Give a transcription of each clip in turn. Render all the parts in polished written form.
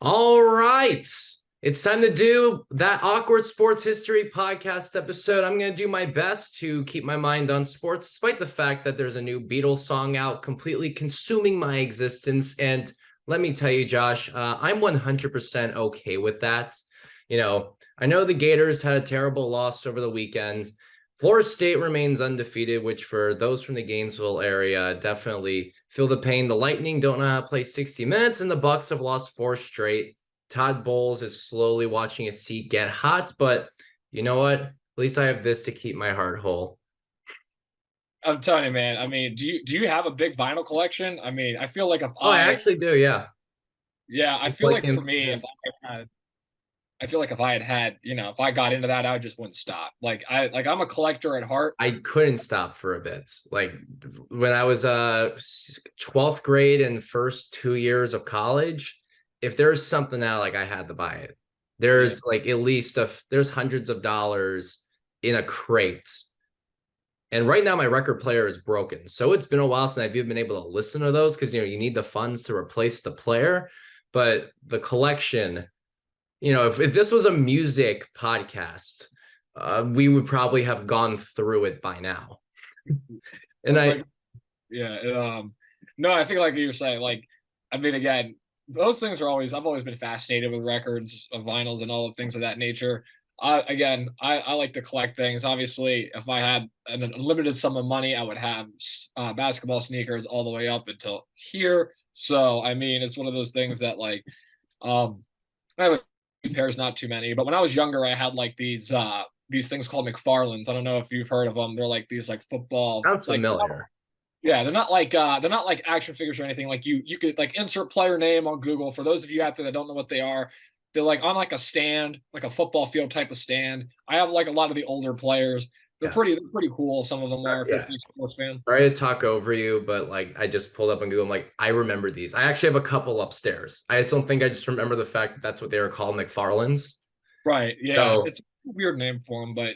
All right. It's time to do that awkward sports history podcast episode. I'm going to do my best to keep my mind on sports, despite the fact that there's a new Beatles song out completely consuming my existence. And let me tell you, Josh, I'm 100% okay with that. I know the Gators had a terrible loss over the weekend. Florida State remains undefeated, which for those from the Gainesville area definitely feel the pain. The Lightning don't know how to play 60 minutes, and the Bucks have lost 4 straight. Todd Bowles is slowly watching his seat get hot, but you know what? At least I have this to keep my heart whole. I'm telling you, man. I mean, do you have a big vinyl collection? I mean, I feel like if Oh, I I, actually do, yeah. yeah, I It's feel like like him for me, if since I had, I feel like if I had, if I got into that, I just wouldn't stop. I'm a collector at heart. I couldn't stop for a bit. Like when I was 12th grade and first 2 years of college, if there's something out, like I had to buy it. Yeah, There's like at least there's hundreds of dollars in a crate. And right now my record player is broken. So it's been a while since I've even been able to listen to those because you need the funds to replace the player. But the collection, if this was a music podcast, we would probably have gone through it by now. And I, like yeah. No, I think like you were saying, I mean, again, those things are always. I've always been fascinated with records of vinyls and all of things of that nature. I like to collect things. Obviously, if I had an unlimited sum of money, I would have basketball sneakers all the way up until here. So, I mean, it's one of those things that um, I have a few pairs, not too many. But when I was younger, I had like these things called McFarlanes. I don't know if you've heard of them. They're like these like football sounds familiar. yeah, they're not like action figures or anything. Like you could like insert player name on Google. For those of you out there that don't know what they are, they're like on like a stand, like a football field type of stand. I have like a lot of the older players. Yeah. They're pretty cool. Some of them are if you're a Yeah. big sports fan. Sorry to talk over you, but like I just pulled up on Google. I'm like, I remember these. I actually have a couple upstairs. I just don't think I just remember the fact that that's what they were called, McFarlane's. Right. Yeah. So It's a weird name for them, but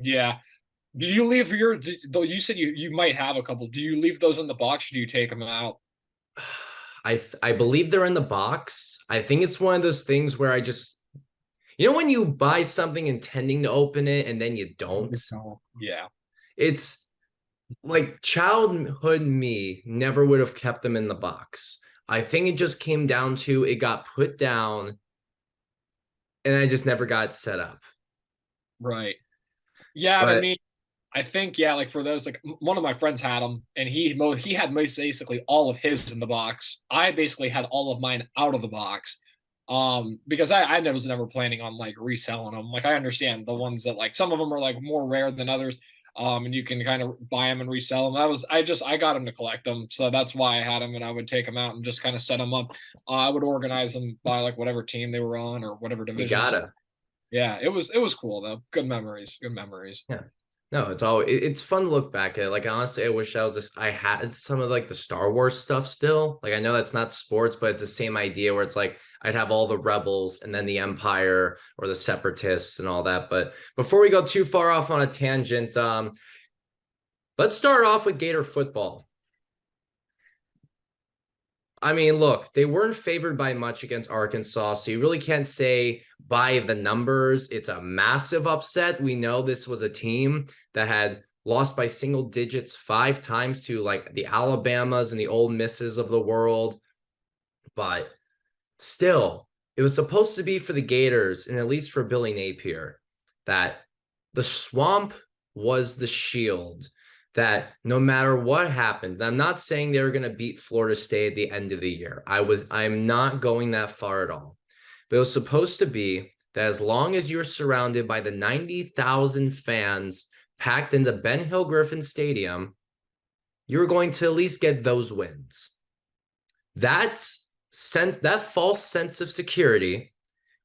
yeah. Do you leave though you said you might have a couple. Do you leave those in the box or do you take them out? I believe they're in the box. I think it's one of those things where I just, when you buy something intending to open it and then you don't. Yeah. It's like childhood me never would have kept them in the box. I think it just came down to it got put down and I just never got set up. Right. Yeah, and I But mean, I think yeah, like for those, like one of my friends had them, and he had most basically all of his in the box. I basically had all of mine out of the box, because I was never planning on like reselling them. Like I understand the ones that like some of them are like more rare than others, and you can kind of buy them and resell them. I got them to collect them, so that's why I had them, and I would take them out and just kind of set them up. I would organize them by like whatever team they were on or whatever you division. So gotta. yeah, it was cool though. Good memories. Good memories. Yeah. No, it's fun to look back at. Like honestly, I wish I had some of like the Star Wars stuff still. Like I know that's not sports, but it's the same idea where it's like I'd have all the rebels and then the Empire or the separatists and all that. But before we go too far off on a tangent, let's start off with Gator football. I mean, look, they weren't favored by much against Arkansas, so you really can't say by the numbers it's a massive upset. We know this was a team that had lost by single digits 5 times to like the Alabamas and the Ole Misses of the world, but still, it was supposed to be for the Gators, and at least for Billy Napier, that the swamp was the shield. That no matter what happened, I'm not saying they were going to beat Florida State at the end of the year. I'm not going that far at all. But it was supposed to be that as long as you're surrounded by the 90,000 fans packed into Ben Hill Griffin Stadium, you're going to at least get those wins. That false sense of security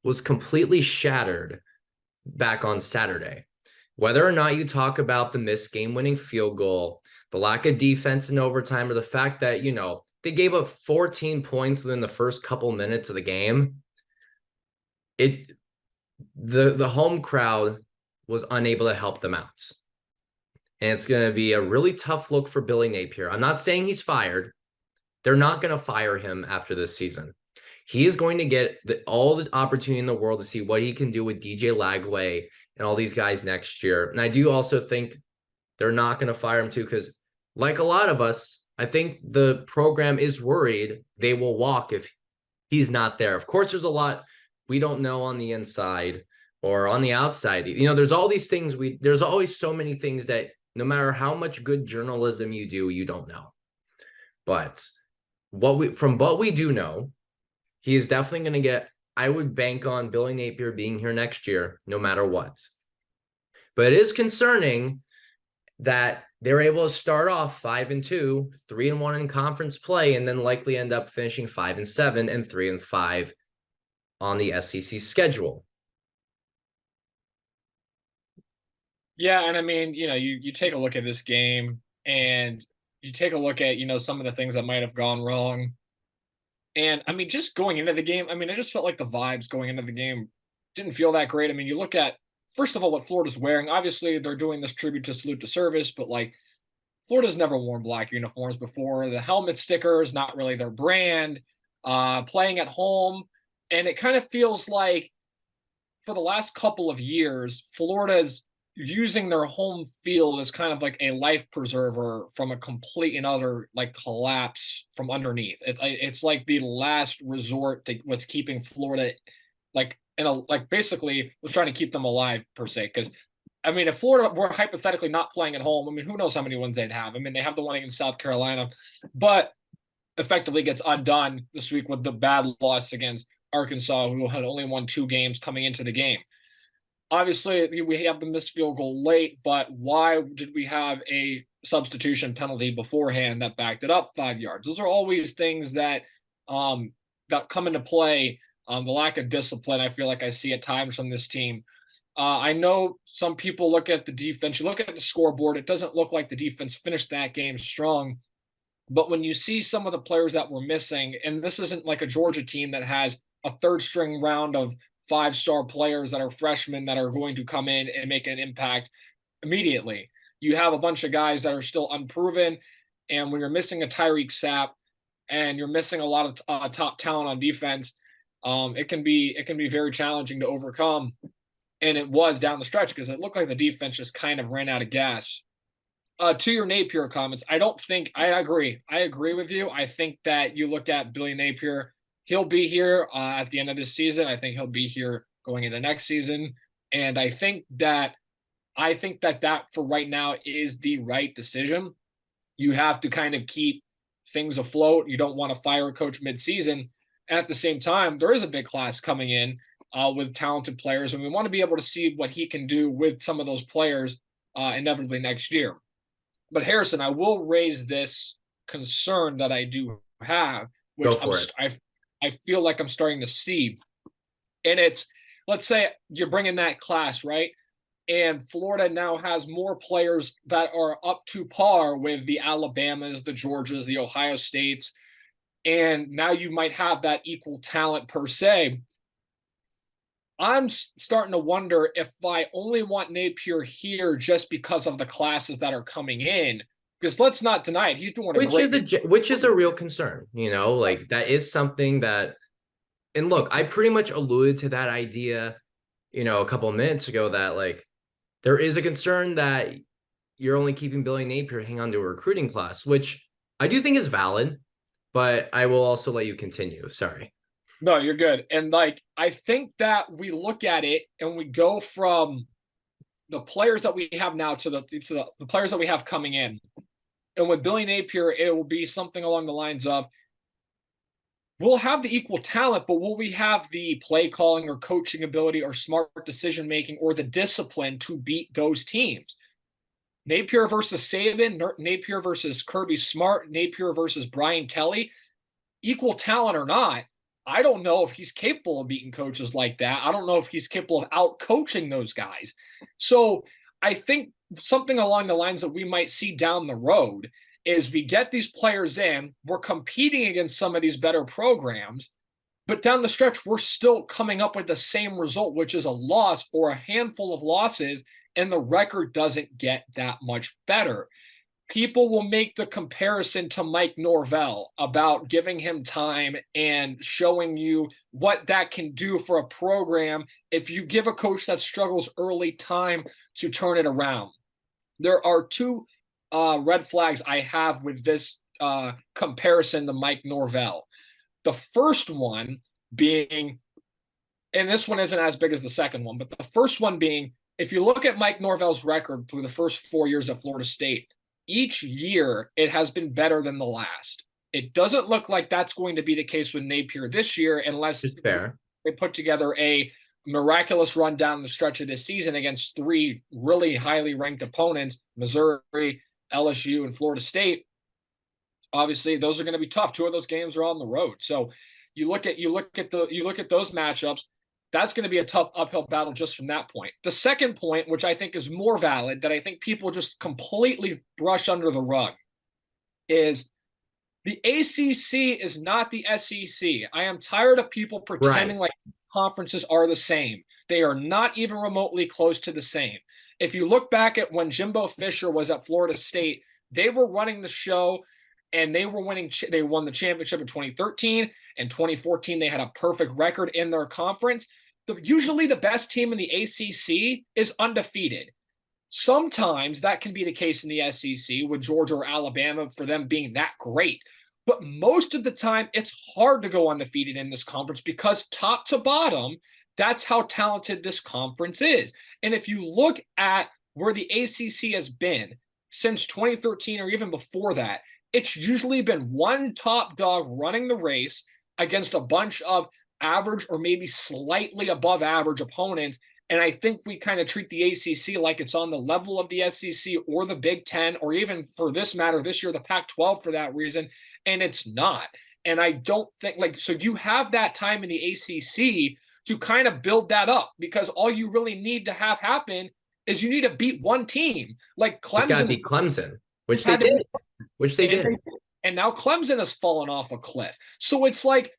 was completely shattered back on Saturday. Whether or not you talk about the missed game-winning field goal, the lack of defense in overtime, or the fact that, they gave up 14 points within the first couple minutes of the game, the home crowd was unable to help them out. And it's going to be a really tough look for Billy Napier. I'm not saying he's fired. They're not going to fire him after this season. he is going to get all the opportunity in the world to see what he can do with DJ Lagway and all these guys next year. And I do also think they're not going to fire him too, because like a lot of us, I think the program is worried they will walk if he's not there. Of course, there's a lot we don't know on the inside or on the outside. There's all these things there's always so many things that no matter how much good journalism you do, you don't know. But from what we do know, he is definitely going to get, I would bank on Billy Napier being here next year, no matter what. But it is concerning that they're able to start off 5-2, 3-1 in conference play, and then likely end up finishing 5-7 and 3-5 on the SEC schedule. Yeah, and I mean, you take a look at this game and you take a look at, some of the things that might have gone wrong. And I mean, just going into the game, I mean, I just felt like the vibes going into the game didn't feel that great. I mean, you look at, first of all, what Florida's wearing. Obviously, they're doing this tribute to Salute to Service, but like Florida's never worn black uniforms before. The helmet sticker is not really their brand. Playing at home, and it kind of feels like for the last couple of years, Florida's using their home field as kind of like a life preserver from a complete and utter like collapse from underneath. It's like the last resort to what's keeping Florida like basically was trying to keep them alive per se. Because I mean, if Florida were hypothetically not playing at home, I mean, who knows how many wins they'd have? I mean, they have the one against South Carolina, but effectively gets undone this week with the bad loss against Arkansas, who had only won 2 games coming into the game. Obviously, we have the missed field goal late, but why did we have a substitution penalty beforehand that backed it up 5 yards? Those are always things that come into play. The lack of discipline, I feel like I see at times from this team. I know some people look at the defense. You look at the scoreboard, it doesn't look like the defense finished that game strong. But when you see some of the players that were missing, and this isn't like a Georgia team that has a third string round of 5-star players that are freshmen that are going to come in and make an impact immediately. You have a bunch of guys that are still unproven. And when you're missing a Tyreek Sapp and you're missing a lot of top talent on defense, it can be very challenging to overcome. And it was down the stretch because it looked like the defense just kind of ran out of gas. To your Napier comments, I agree. I agree with you. I think that you look at Billy Napier, he'll be here at the end of this season. I think he'll be here going into next season. And I think that for right now is the right decision. You have to kind of keep things afloat. You don't want to fire a coach midseason. And at the same time, there is a big class coming in with talented players, and we want to be able to see what he can do with some of those players inevitably next year. But Harrison, I will raise this concern that I do have, which I feel like I'm starting to see. And it's, let's say you're bringing that class, right? And Florida now has more players that are up to par with the Alabamas, the Georgias, the Ohio States. And now you might have that equal talent per se. I'm starting to wonder if I only want Napier here just because of the classes that are coming in. Because let's not deny it, he's doing which is a real concern. Like that is something that. And look, I pretty much alluded to that idea, a couple of minutes ago, that like there is a concern that you're only keeping Billy Napier hang on to a recruiting class, which I do think is valid. But I will also let you continue. Sorry. No, you're good. And like, I think that we look at it and we go from the players that we have now to the players that we have coming in. And with Billy Napier, it will be something along the lines of, we'll have the equal talent, but will we have the play calling or coaching ability or smart decision making or the discipline to beat those teams? Napier versus Saban, Napier versus Kirby Smart, Napier versus Brian Kelly, equal talent or not, I don't know if he's capable of beating coaches like that. I don't know if he's capable of out-coaching those guys. So I think something along the lines that we might see down the road is we get these players in, we're competing against some of these better programs, but down the stretch, we're still coming up with the same result, which is a loss or a handful of losses, and the record doesn't get that much better. people will make the comparison to Mike Norvell about giving him time and showing you what that can do for a program if you give a coach that struggles early time to turn it around. There are two red flags I have with this comparison to Mike Norvell. The first one being, and this one isn't as big as the second one, but the first one being, if you look at Mike Norvell's record through the first 4 years at Florida State, each year it has been better than the last. It doesn't look like that's going to be the case with Napier this year unless they put together a miraculous run down the stretch of this season against three really highly ranked opponents, Missouri, LSU, and Florida State. Obviously, those are going to be tough. Two of those games are on the road. So you look at those matchups. That's going to be a tough uphill battle just from that point. The second point, which I think is more valid, that I think people just completely brush under the rug, is the ACC is not the SEC. I am tired of people pretending like these conferences are the same. They are not even remotely close to the same. If you look back at when Jimbo Fisher was at Florida State, they were running the show and they were winning. They won the championship in 2013. In 2014, they had a perfect record in their conference. Usually the best team in the ACC is undefeated. Sometimes that can be the case in the SEC with Georgia or Alabama for them being that great. But most of the time, it's hard to go undefeated in this conference because top to bottom, that's how talented this conference is. And if you look at where the ACC has been since 2013 or even before that, it's usually been one top dog running the race against a bunch of average or maybe slightly above average opponents. And I think we kind of treat the ACC like it's on the level of the SEC or the Big Ten, or even for this matter, this year, the Pac-12 for that reason. And it's not. And I don't think so you have that time in the ACC to kind of build that up, because all you really need to have happen is you need to beat one team. Like Clemson. It's got to beat Clemson, which they did. And now Clemson has fallen off a cliff. So it's like,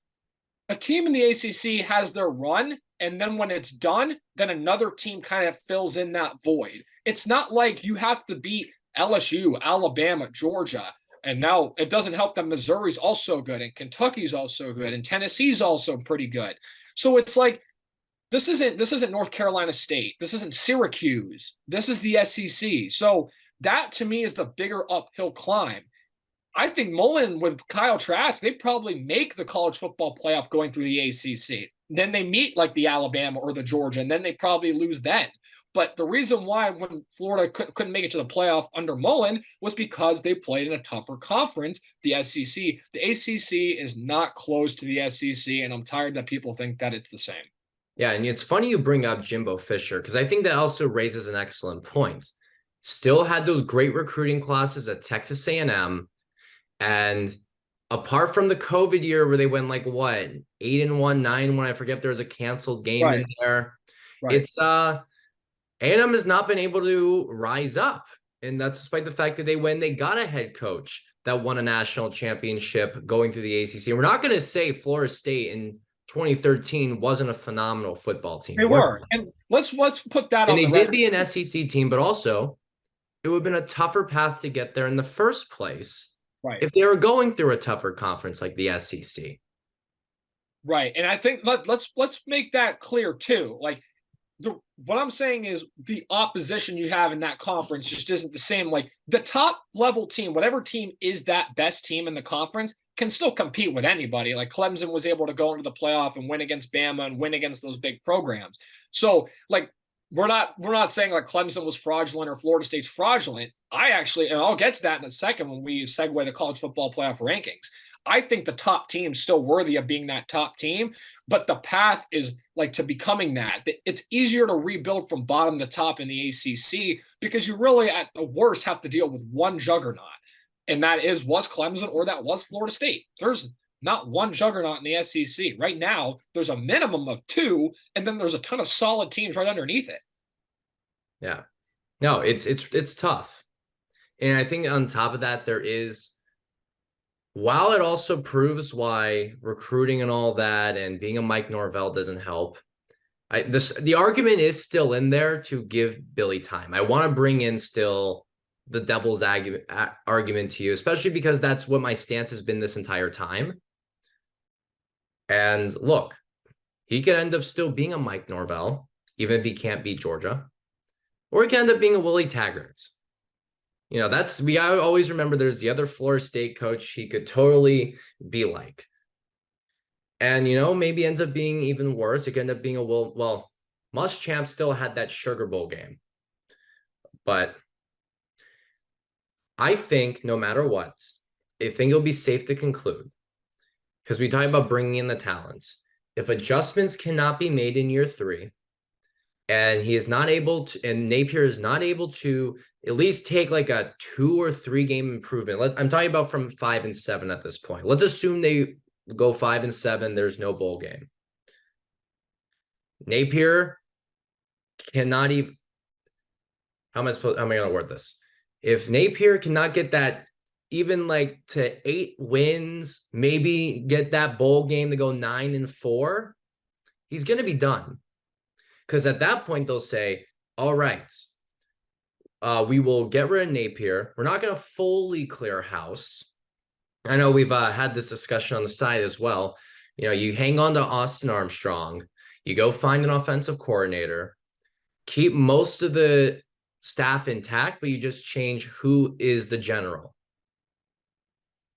a team in the ACC has their run, and then when it's done, then another team kind of fills in that void. It's not like you have to beat LSU, Alabama, Georgia, and now it doesn't help that Missouri's also good, and Kentucky's also good, and Tennessee's also pretty good. So it's like, this isn't North Carolina State. This isn't Syracuse. This is the SEC. So that to me is the bigger uphill climb. I think Mullen with Kyle Trask, they probably make the college football playoff going through the ACC. Then they meet like the Alabama or the Georgia, and then they probably lose then. But the reason why when Florida couldn't make it to the playoff under Mullen was because they played in a tougher conference, the SEC. The ACC is not close to the SEC, and I'm tired that people think that it's the same. Yeah, and it's funny you bring up Jimbo Fisher, because I think that also raises an excellent point. Still had those great recruiting classes at Texas A&M. And apart from the COVID year where they went 8-1, 9-1, I forget if there was a canceled game in there. Right. It's A&M has not been able to rise up. And that's despite the fact that they got a head coach that won a national championship going through the ACC. And we're not going to say Florida State in 2013 wasn't a phenomenal football team. They were. And let's put that on the record. And they did be an SEC team, but also it would have been a tougher path to get there in the first place. Right. If they were going through a tougher conference like the SEC. Right. And I think let's make that clear too. Like what I'm saying is the opposition you have in that conference just isn't the same. Like the top level team, whatever team is that best team in the conference, can still compete with anybody. Like Clemson was able to go into the playoff and win against Bama and win against those big programs. So like we're not saying like Clemson was fraudulent or Florida State's fraudulent. I actually, and I'll get to that in a second when we segue to college football playoff rankings. I think the top team's still worthy of being that top team, but the path is like to becoming that. It's easier to rebuild from bottom to top in the ACC because you really at the worst have to deal with one juggernaut. And that was Clemson or that was Florida State. There's not one juggernaut in the SEC. Right now, there's a minimum of two, and then there's a ton of solid teams right underneath it. Yeah. No, it's tough. And I think on top of that, while it also proves why recruiting and all that and being a Mike Norvell doesn't help, the argument is still in there to give Billy time. I want to bring in still the devil's argument to you, especially because that's what my stance has been this entire time. And look, he could end up still being a Mike Norvell, even if he can't beat Georgia, or he can end up being a Willie Taggart. You know, I always remember there's the other Florida State coach he could totally be like. And, you know, maybe ends up being even worse. It could end up being Muschamp still had that Sugar Bowl game. But I think no matter what, I think it'll be safe to conclude, because we talk about bringing in the talent. If adjustments cannot be made in year 3, and he is not able to, and Napier is not able to at least take like a 2 or 3 game improvement. I'm talking about from 5 and 7 at this point. Let's assume they go 5 and 7. There's no bowl game. Napier cannot even. How am I going to word this? If Napier cannot get that even like to 8 wins, maybe get that bowl game to go 9 and 4, he's going to be done. Because at that point, they'll say, all right, we will get rid of Napier. We're not going to fully clear house. I know we've had this discussion on the side as well. You know, you hang on to Austin Armstrong. You go find an offensive coordinator. Keep most of the staff intact, but you just change who is the general.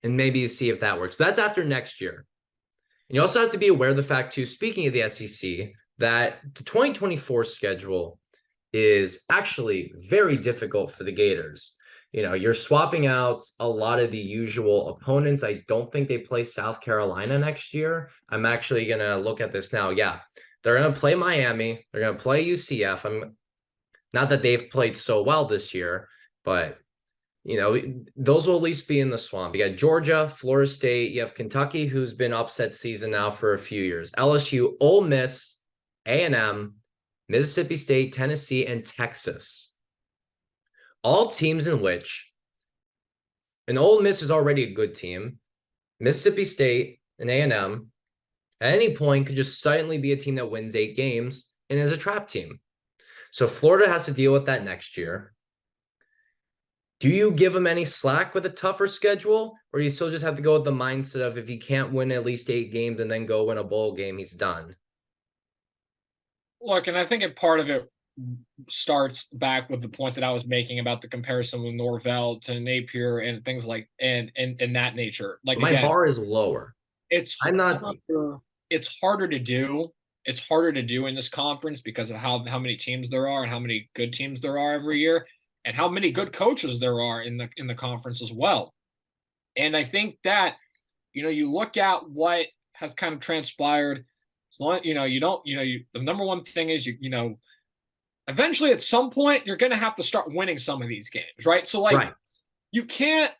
And maybe you see if that works. But that's after next year. And you also have to be aware of the fact, too, speaking of the SEC, that the 2024 schedule is actually very difficult for the Gators. You know, you're swapping out a lot of the usual opponents. I don't think they play South Carolina next year. I'm actually going to look at this now. Yeah, they're going to play Miami. They're going to play UCF. Not that they've played so well this year, but, you know, those will at least be in the swamp. You got Georgia, Florida State. You have Kentucky, who's been upset season now for a few years. LSU, Ole Miss, A&M, Mississippi State, Tennessee, and Texas. All teams in which, and Ole Miss is already a good team. Mississippi State and A&M at any point could just suddenly be a team that wins 8 games and is a trap team. So Florida has to deal with that next year. Do you give them any slack with a tougher schedule, or do you still just have to go with the mindset of if he can't win at least 8 games and then go win a bowl game, he's done? Look, and I think part of it starts back with the point that I was making about the comparison with Norvell to Napier and things like and that nature. Like, my bar is lower. It's harder to do. It's harder to do in this conference because of how many teams there are and how many good teams there are every year and how many good coaches there are in the conference as well. And I think that, you know, you look at what has kind of transpired. So long, you know, the number one thing is eventually at some point you're going to have to start winning some of these games, right? So like, right. you can't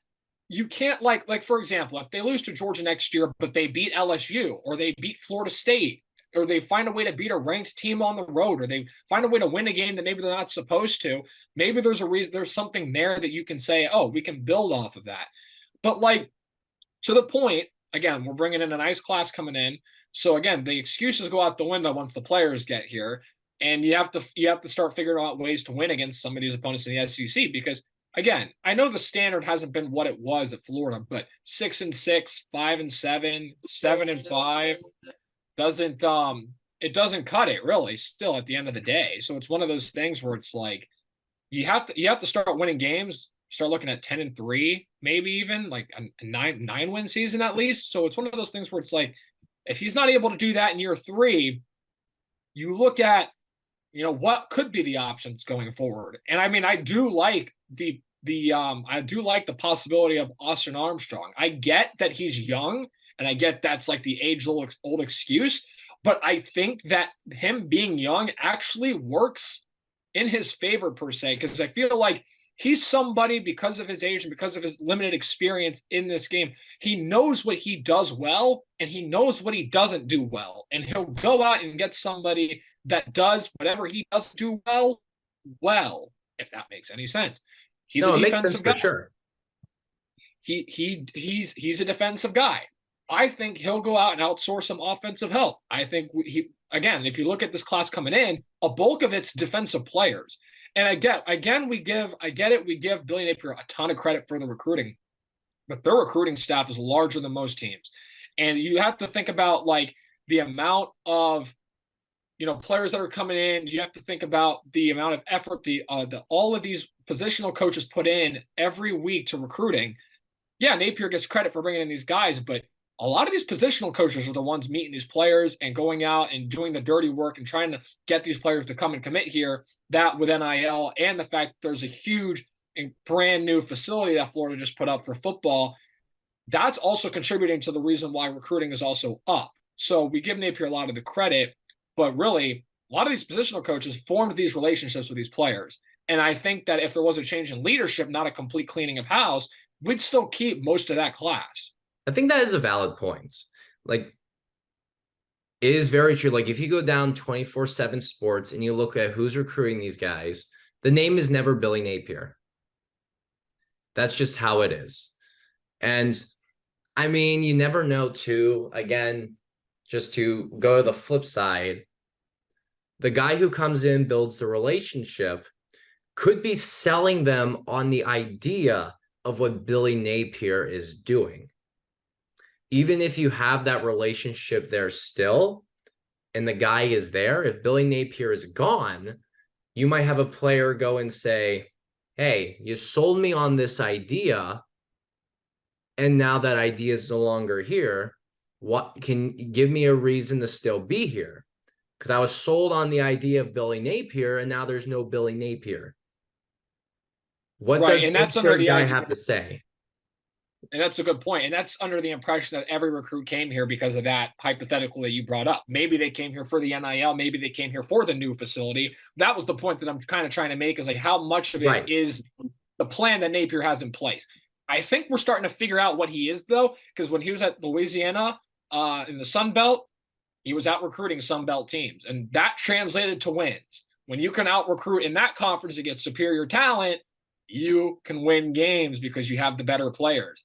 like for example, if they lose to Georgia next year, but they beat LSU or they beat Florida State, or they find a way to beat a ranked team on the road, or they find a way to win a game that maybe they're not supposed to, maybe there's a reason, there's something there that you can say, oh, we can build off of that. But like, to the point, again, we're bringing in a nice class coming in. So again, the excuses go out the window once the players get here, and you have to start figuring out ways to win against some of these opponents in the SEC. Because again, I know the standard hasn't been what it was at Florida, but 6-6, 5-7, 7-5 doesn't cut it really still at the end of the day. So it's one of those things where it's like you have to start winning games, start looking at 10-3, maybe even like a 9-win season at least. So it's one of those things where it's like, if he's not able to do that in year 3, you look at, you know, what could be the options going forward. And I mean, I do like the possibility of Austin Armstrong. I get that he's young, and I get that's like the age-old excuse, but I think that him being young actually works in his favor per se, because I feel like he's somebody, because of his age and because of his limited experience in this game, he knows what he does well and he knows what he doesn't do well. And he'll go out and get somebody that does whatever he doesn't do well, if that makes any sense. He's a defensive guy. For sure. He's a defensive guy. I think he'll go out and outsource some offensive help. I think again, if you look at this class coming in, a bulk of it's defensive players. And we give Billy Napier a ton of credit for the recruiting, but their recruiting staff is larger than most teams. And you have to think about like the amount of players that are coming in. You have to think about the amount of effort the all of these positional coaches put in every week to recruiting. Yeah, Napier gets credit for bringing in these guys, but a lot of these positional coaches are the ones meeting these players and going out and doing the dirty work and trying to get these players to come and commit here. That with NIL and the fact that there's a huge and brand new facility that Florida just put up for football, that's also contributing to the reason why recruiting is also up. So we give Napier a lot of the credit, but really a lot of these positional coaches formed these relationships with these players. And I think that if there was a change in leadership, not a complete cleaning of house, we'd still keep most of that class. I think that is a valid point. Like, it is very true. Like, if you go down 24/7 sports and you look at who's recruiting these guys, the name is never Billy Napier. That's just how it is. And I mean, you never know too. Again, just to go to the flip side, the guy who comes in, builds the relationship, could be selling them on the idea of what Billy Napier is doing. Even if you have that relationship there still, and the guy is there, if Billy Napier is gone, you might have a player go and say, hey, you sold me on this idea, and now that idea is no longer here. What can give me a reason to still be here? Because I was sold on the idea of Billy Napier, and now there's no Billy Napier. What does that's under the guy idea have to say? And that's a good point. And that's under the impression that every recruit came here because of that hypothetical that you brought up. Maybe they came here for the NIL. Maybe they came here for the new facility. That was the point that I'm kind of trying to make, is like how much of it is the plan that Napier has in place. I think we're starting to figure out what he is, though, because when he was at Louisiana in the Sun Belt, he was out recruiting Sun Belt teams, and that translated to wins. When you can out recruit in that conference to get superior talent, you can win games because you have the better players.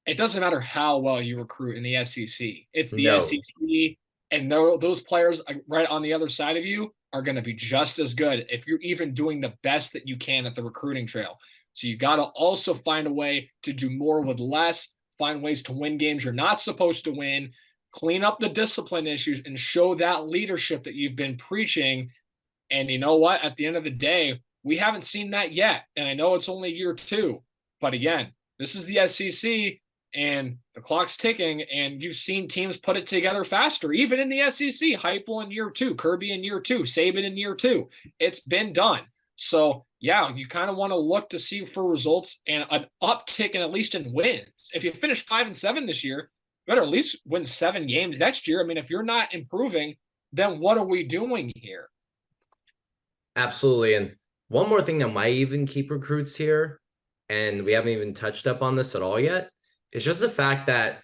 It doesn't matter how well you recruit in the SEC. It's the SEC, and those players right on the other side of you are going to be just as good if you're even doing the best that you can at the recruiting trail. So you got to also find a way to do more with less, find ways to win games you're not supposed to win, clean up the discipline issues, and show that leadership that you've been preaching. And you know what? At the end of the day, we haven't seen that yet. And I know it's only year 2, but again, this is the SEC and the clock's ticking, and you've seen teams put it together faster. Even in the SEC, Heupel in year 2, Kirby in year 2, Saban in year 2. It's been done. So yeah, you kind of want to look to see for results and an uptick in at least in wins. If you finish 5-7 this year, you better at least win 7 games next year. I mean, if you're not improving, then what are we doing here? Absolutely. And one more thing that might even keep recruits here, and we haven't even touched up on this at all yet, is just the fact that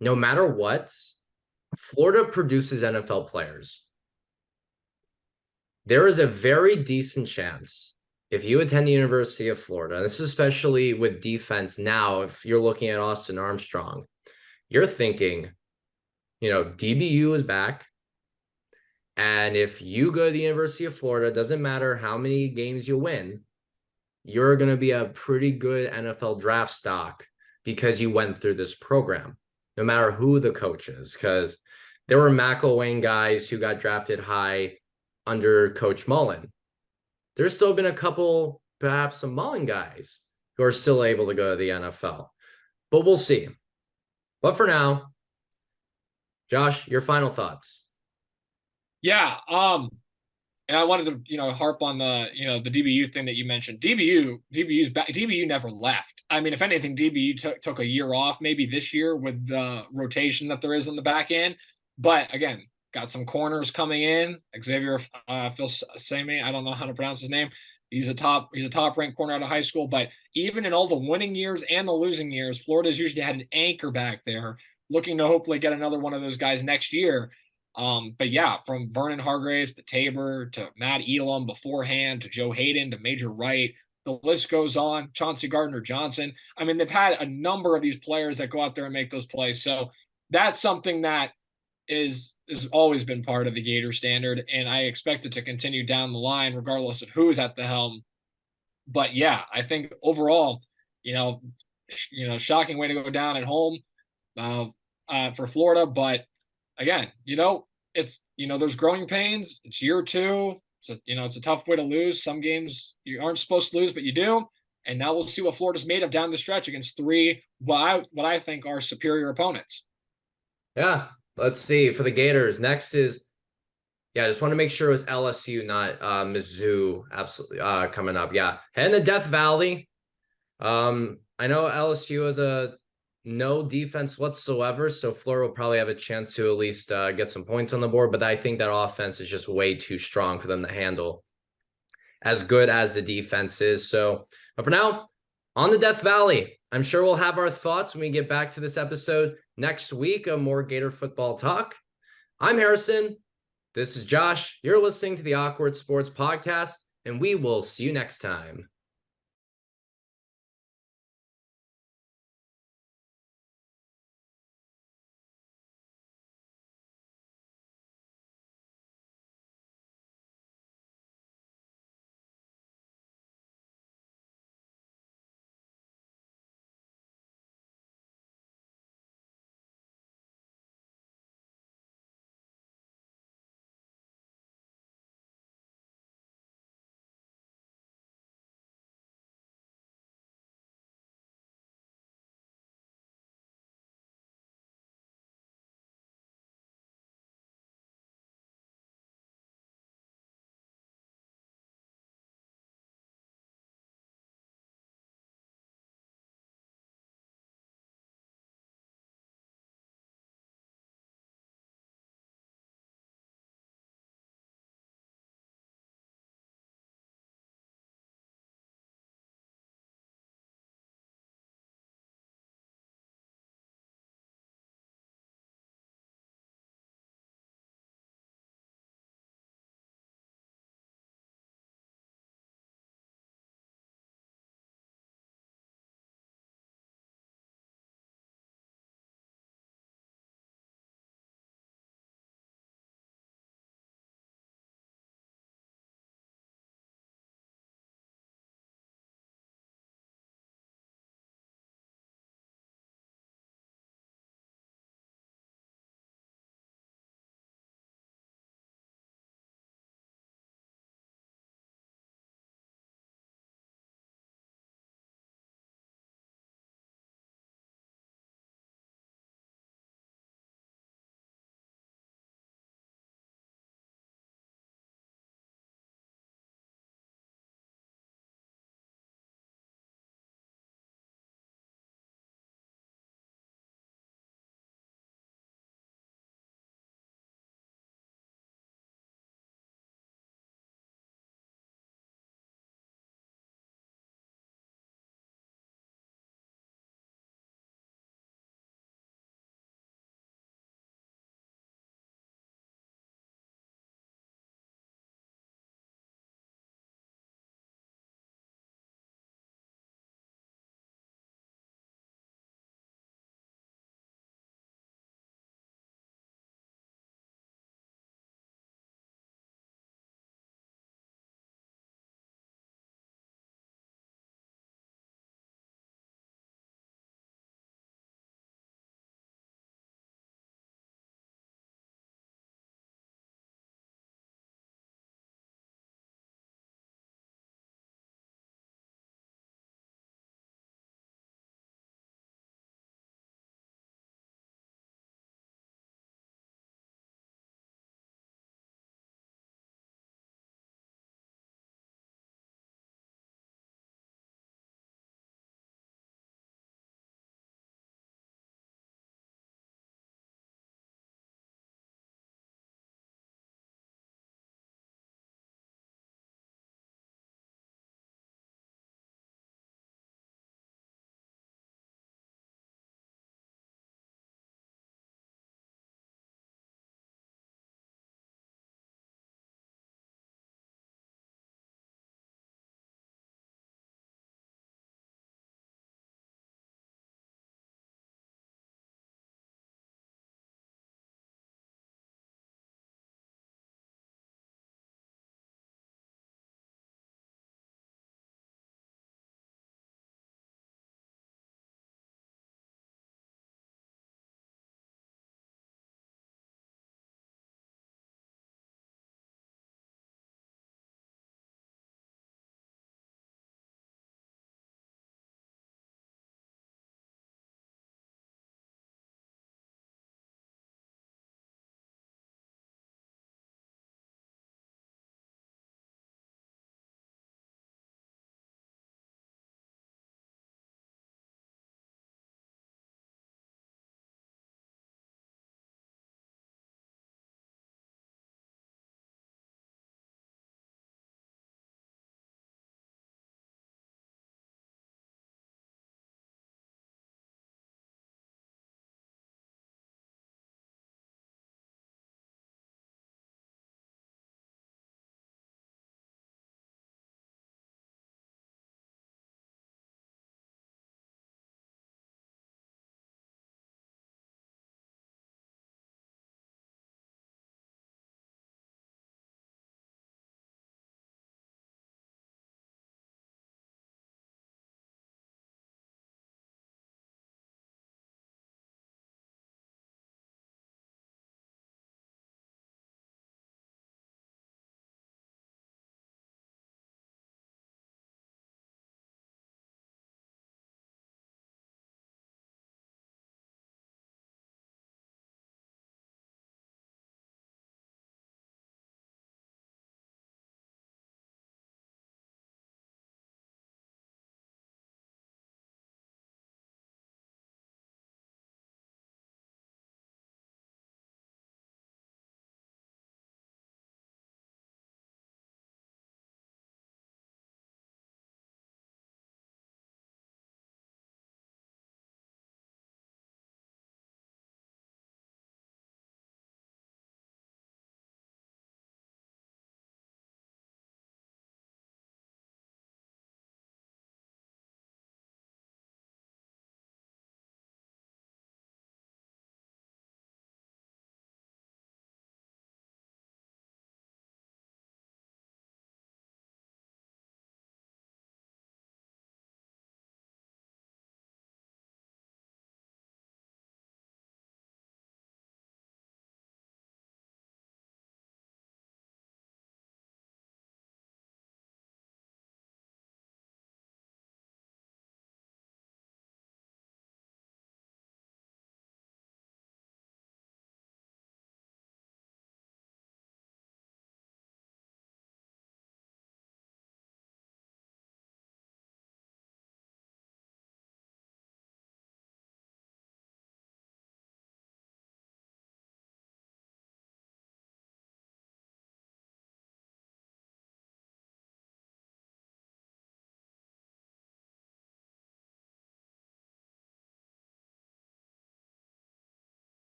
no matter what, Florida produces NFL players. There is a very decent chance, if you attend the University of Florida, this is especially with defense now, if you're looking at Austin Armstrong, you're thinking, DBU is back. And if you go to the University of Florida, it doesn't matter how many games you win, you're going to be a pretty good NFL draft stock because you went through this program, no matter who the coach is. Because there were McElwain guys who got drafted high under Coach Mullen. There's still been a couple, perhaps some Mullen guys who are still able to go to the NFL. But we'll see. But for now, Josh, your final thoughts. Yeah. And I wanted to, harp on the DBU thing that you mentioned. DBU's back. DBU never left. I mean, if anything, DBU took a year off, maybe this year with the rotation that there is on the back end. But again, got some corners coming in. Xavier Filsaime, I don't know how to pronounce his name. He's a top ranked corner out of high school. But even in all the winning years and the losing years, Florida's usually had an anchor back there, looking to hopefully get another one of those guys next year. But yeah, from Vernon Hargraves to Tabor to Matt Elam beforehand to Joe Hayden to Major Wright, the list goes on. Chauncey Gardner-Johnson. I mean, they've had a number of these players that go out there and make those plays. So that's something that is always been part of the Gator standard, and I expect it to continue down the line, regardless of who is at the helm. But yeah, I think overall, you know, shocking way to go down at home uh, for Florida. But again, it's there's growing pains. It's year two. It's a tough way to lose. Some games you aren't supposed to lose, but you do. And now we'll see what Florida's made of down the stretch against three what I think are superior opponents. Yeah, let's see for the Gators. Next is, yeah, I just want to make sure it was LSU, not Mizzou. Absolutely, coming up. Yeah, heading to Death Valley. I know LSU has a no defense whatsoever, so Florida will probably have a chance to at least get some points on the board. But I think that offense is just way too strong for them to handle, as good as the defense is. So, but for now, on the Death Valley, I'm sure we'll have our thoughts when we get back to this episode next week of more Gator football talk. I'm Harrison. This is Josh. You're listening to the Awkward Sports Podcast, and we will see you next time.